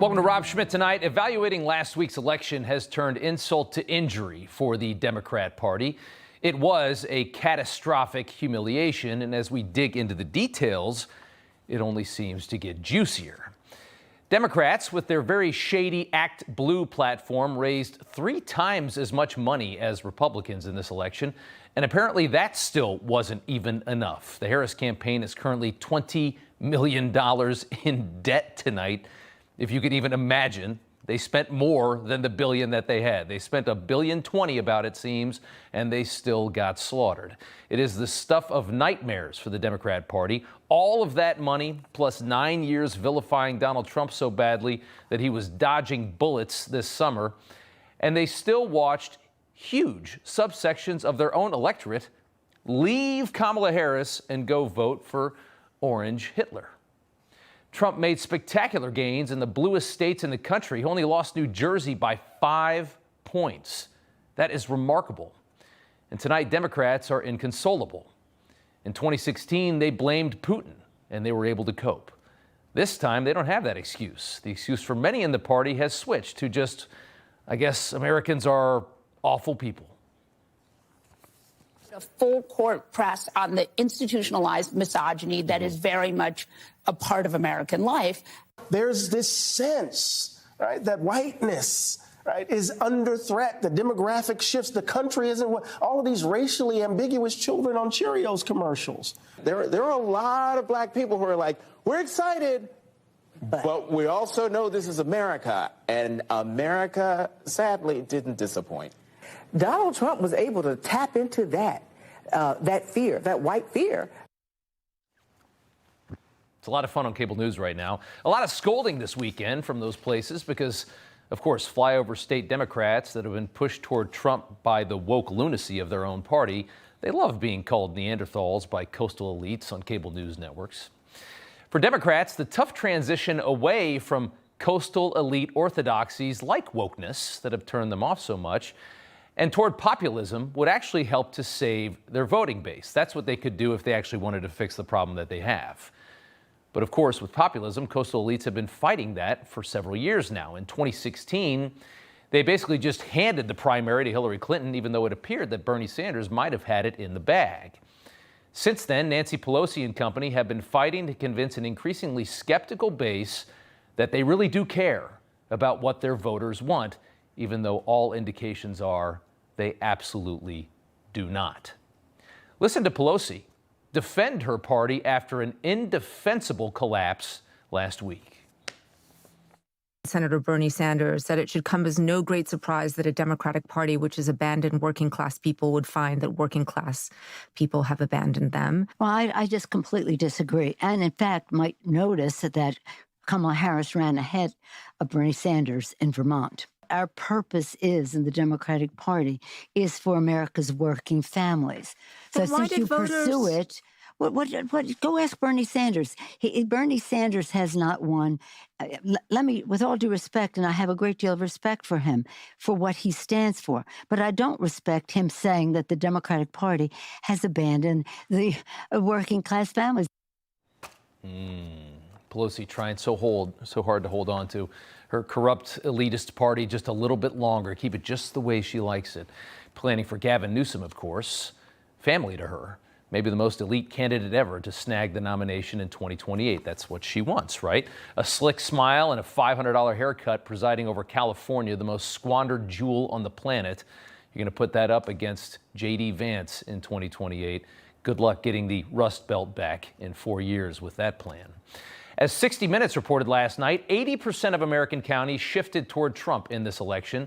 Welcome to Rob Schmitt Tonight. Evaluating last week's election has turned insult to injury for the Democrat Party. It was a catastrophic humiliation, and as we dig into the details, it only seems to get juicier. Democrats, with their very shady Act Blue platform, raised 3 times as much money as Republicans in this election, and apparently that still wasn't even enough. The Harris campaign is currently $20 million in debt tonight. If you could even imagine, they spent more than the billion that they had. They spent $1.020 billion about, it seems, and they still got slaughtered. It is the stuff of nightmares for the Democrat Party. All of that money, plus 9 years vilifying Donald Trump so badly that he was dodging bullets this summer. And they still watched huge subsections of their own electorate leave Kamala Harris and go vote for Orange Hitler. Trump made spectacular gains in the bluest states in the country. He only lost New Jersey by 5 points. That is remarkable. And tonight, Democrats are inconsolable. In 2016, they blamed Putin, and they were able to cope. This time, they don't have that excuse. The excuse for many in the party has switched to just, I guess, Americans are awful people. A full court press on the institutionalized misogyny that is very much a part of American life. There's this sense, right, that whiteness, right, is under threat. The demographic shifts. The country isn't what all of these racially ambiguous children on Cheerios commercials. There are a lot of black people who are like, we're excited, but we also know this is America, and America, sadly, didn't disappoint. Donald Trump was able to tap into that fear, that white fear. It's a lot of fun on cable news right now. A lot of scolding this weekend from those places because, of course, flyover state Democrats that have been pushed toward Trump by the woke lunacy of their own party, they love being called Neanderthals by coastal elites on cable news networks. For Democrats, the tough transition away from coastal elite orthodoxies like wokeness that have turned them off so much and toward populism would actually help to save their voting base. That's what they could do if they actually wanted to fix the problem that they have. But of course, with populism, coastal elites have been fighting that for several years now. In 2016, they basically just handed the primary to Hillary Clinton, even though it appeared that Bernie Sanders might have had it in the bag. Since then, Nancy Pelosi and company have been fighting to convince an increasingly skeptical base that they really do care about what their voters want, even though all indications are they absolutely do not. Listen to Pelosi defend her party after an indefensible collapse last week. Senator Bernie Sanders said it should come as no great surprise that a Democratic Party which has abandoned working class people would find that working class people have abandoned them. Well, I just completely disagree. And in fact, might notice that Kamala Harris ran ahead of Bernie Sanders in Vermont. Our purpose is, in the Democratic Party, is for America's working families. So since you pursue it, go ask Bernie Sanders. Bernie Sanders has not won. Let me, with all due respect, and I have a great deal of respect for him, for what he stands for, but I don't respect him saying that the Democratic Party has abandoned the working class families. Pelosi trying so hard to hold on to her corrupt elitist party just a little bit longer, keep it just the way she likes it. Planning for Gavin Newsom, of course, family to her, maybe the most elite candidate ever to snag the nomination in 2028. That's what she wants, right? A slick smile and a $500 haircut presiding over California, the most squandered jewel on the planet. You're going to put that up against J.D. Vance in 2028. Good luck getting the Rust Belt back in 4 years with that plan. As 60 Minutes reported last night, 80% of American counties shifted toward Trump in this election.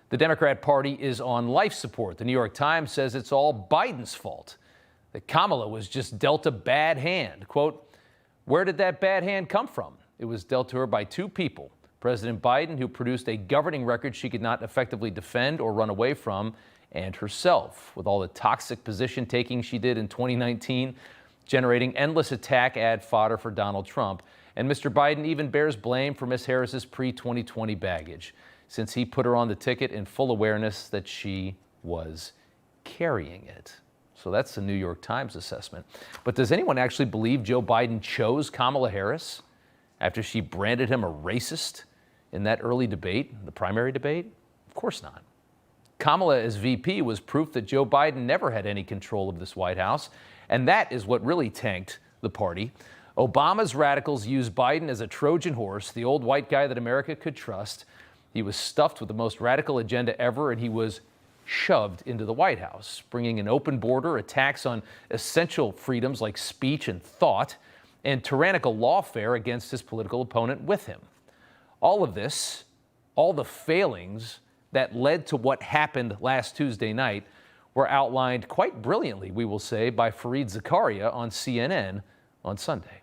The Democrat Party is on life support. The New York Times says it's all Biden's fault, that Kamala was just dealt a bad hand. Quote, where did that bad hand come from? It was dealt to her by 2 people. President Biden, who produced a governing record she could not effectively defend or run away from, and herself, with all the toxic position taking she did in 2019, generating endless attack ad fodder for Donald Trump. And Mr. Biden even bears blame for Ms. Harris's pre-2020 baggage, since he put her on the ticket in full awareness that she was carrying it. So that's the New York Times assessment. But does anyone actually believe Joe Biden chose Kamala Harris after she branded him a racist, in that early debate, the primary debate? Of course not. Kamala as VP was proof that Joe Biden never had any control of this White House, and that is what really tanked the party. Obama's radicals used Biden as a Trojan horse, the old white guy that America could trust. He was stuffed with the most radical agenda ever, and he was shoved into the White House, bringing an open border, attacks on essential freedoms like speech and thought, and tyrannical lawfare against his political opponent with him. All of this, all the failings that led to what happened last Tuesday night were outlined quite brilliantly, we will say, by Fareed Zakaria on CNN on Sunday.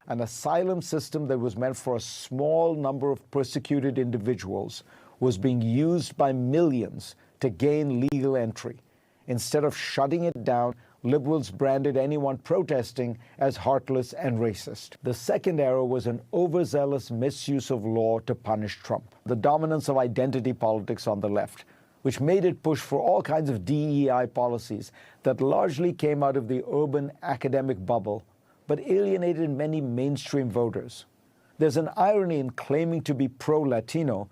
An asylum system that was meant for a small number of persecuted individuals was being used by millions to gain legal entry. Instead of shutting it down, liberals branded anyone protesting as heartless and racist. The second error was an overzealous misuse of law to punish Trump. The dominance of identity politics on the left, which made it push for all kinds of DEI policies that largely came out of the urban academic bubble, but alienated many mainstream voters. There's an irony in claiming to be pro-Latino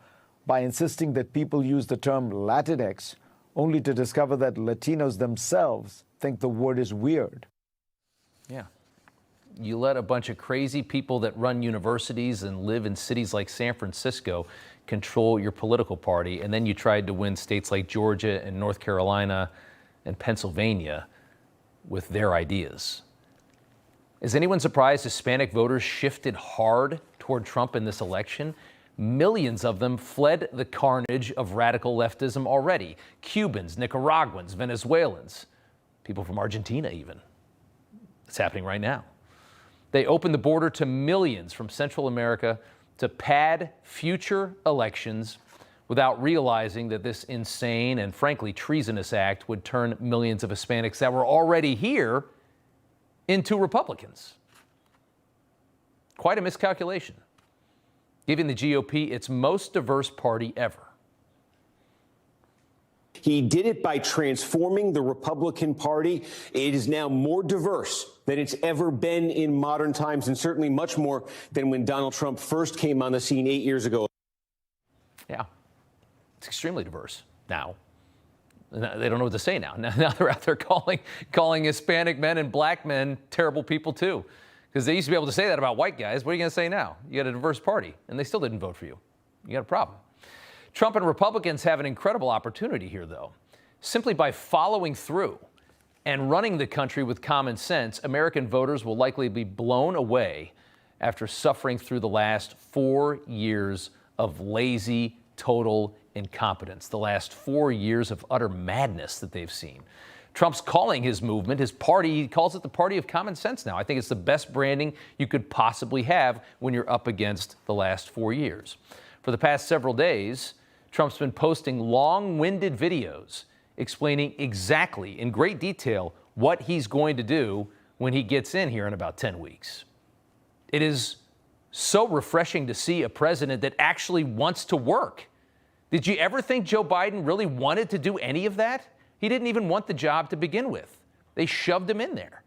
by insisting that people use the term Latinx, only to discover that Latinos themselves think the word is weird. Yeah. You let a bunch of crazy people that run universities and live in cities like San Francisco control your political party, and then you tried to win states like Georgia and North Carolina and Pennsylvania with their ideas. Is anyone surprised Hispanic voters shifted hard toward Trump in this election? Millions of them fled the carnage of radical leftism already. Cubans, Nicaraguans, Venezuelans, people from Argentina even. It's happening right now. They opened the border to millions from Central America to pad future elections without realizing that this insane and frankly treasonous act would turn millions of Hispanics that were already here into Republicans. Quite a miscalculation, giving the GOP its most diverse party ever. He did it by transforming the Republican Party. It is now more diverse than it's ever been in modern times, and certainly much more than when Donald Trump first came on the scene 8 years ago. Yeah, it's extremely diverse now. They don't know what to say now. Now they're out there calling Hispanic men and black men terrible people too. Because they used to be able to say that about white guys. What are you going to say now? You got a diverse party, and they still didn't vote for you. You got a problem. Trump and Republicans have an incredible opportunity here, though. Simply by following through and running the country with common sense, American voters will likely be blown away after suffering through the last 4 years of lazy, total incompetence, the last 4 years of utter madness that they've seen. Trump's calling his movement, his party, he calls it the party of common sense now. I think it's the best branding you could possibly have when you're up against the last 4 years. For the past several days, Trump's been posting long-winded videos explaining exactly, in great detail, what he's going to do when he gets in here in about 10 weeks. It is so refreshing to see a president that actually wants to work. Did you ever think Joe Biden really wanted to do any of that? He didn't even want the job to begin with. They shoved him in there.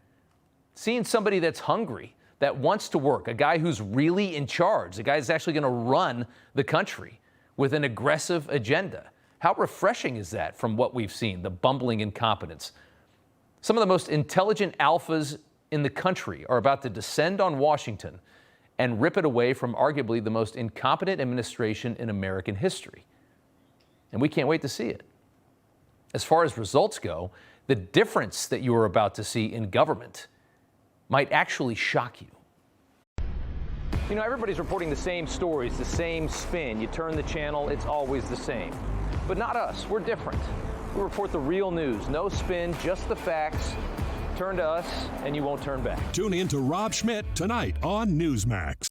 Seeing somebody that's hungry, that wants to work, a guy who's really in charge, a guy that's actually going to run the country with an aggressive agenda. How refreshing is that from what we've seen, the bumbling incompetence? Some of the most intelligent alphas in the country are about to descend on Washington and rip it away from arguably the most incompetent administration in American history. And we can't wait to see it. As far as results go, the difference that you are about to see in government might actually shock you. You know, everybody's reporting the same stories, the same spin. You turn the channel, it's always the same. But not us. We're different. We report the real news. No spin, just the facts. Turn to us, and you won't turn back. Tune in to Rob Schmitt Tonight on Newsmax.